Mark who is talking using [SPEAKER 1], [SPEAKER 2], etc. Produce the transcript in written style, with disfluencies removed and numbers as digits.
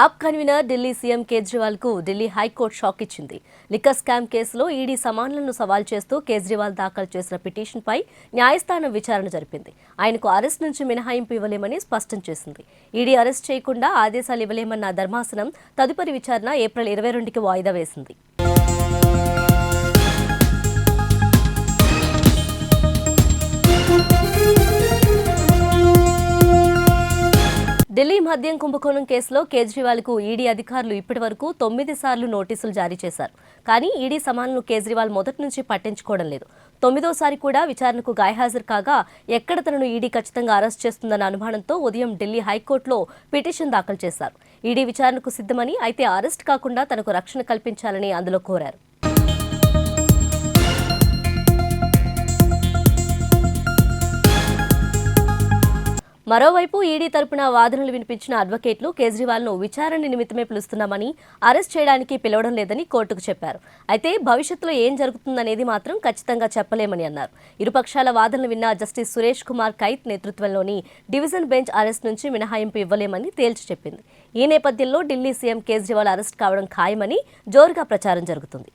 [SPEAKER 1] ఆప్ convener Delhi CM Kejriwal కు Delhi high court shock ఇచ్చింది. Liquor scam కేసులో ఈడీ సమాన్లను సవాల్ చేస్తూ కేజ్రీవాల్ దాఖలు చేసిన పిటిషన్పై న్యాయస్థానం విచారణ జరిపింది. ఆయనకు అరెస్ట్ నుంచి మినహాయింపు ఇవ్వలేమని స్పష్టం చేసింది. ఈడీ అరెస్ట్ చేయకుండా ఆదేశాలు ఇవ్వలేమన్న ధర్మాసనం తదుపరి విచారణ ఏప్రిల్ 22కి వాయిదా వేసింది. ఢిల్లీ మద్యం కుంభకోణం కేసులో కేజ్రీవాల్ కు ఈడీ అధికారులు ఇప్పటివరకు 9 సార్లు నోటీసులు జారీ చేశారు. కానీ ఈడీ సమాన్లను కేజ్రీవాల్ మొదటి నుంచి పట్టించుకోవడం లేదు. 9వ కూడా విచారణకు గైహాజరు కాగా ఎక్కడ తనను ఈడీ ఖచ్చితంగా అరెస్ట్ చేస్తుందన్న అనుమానంతో ఉదయం ఢిల్లీ హైకోర్టులో పిటిషన్ దాఖలు చేశారు. ఈడీ విచారణకు సిద్ధమని, అయితే అరెస్ట్ కాకుండా తనకు రక్షణ కల్పించాలని అందులో కోరారు. మరోవైపు ఈడీ తరపున వాదనలు వినిపించిన అడ్వకేట్లు కేజ్రీవాల్ను విచారణ నిమిత్తమే పిలుస్తున్నామని, అరెస్ట్ చేయడానికి పిలవడం లేదని కోర్టుకు చెప్పారు. అయితే భవిష్యత్తులో ఏం జరుగుతుందనేది మాత్రం ఖచ్చితంగా చెప్పలేమని అన్నారు. ఇరుపక్షాల వాదనలు విన్న జస్టిస్ సురేష్ కుమార్ కైత్ నేతృత్వంలోని డివిజన్ బెంచ్ అరెస్ట్ నుంచి మినహాయింపు ఇవ్వలేమని తేల్చి చెప్పింది. ఈ నేపథ్యంలో ఢిల్లీ సీఎం కేజ్రీవాల్ అరెస్ట్ కావడం ఖాయమని జోరుగా ప్రచారం జరుగుతుంది.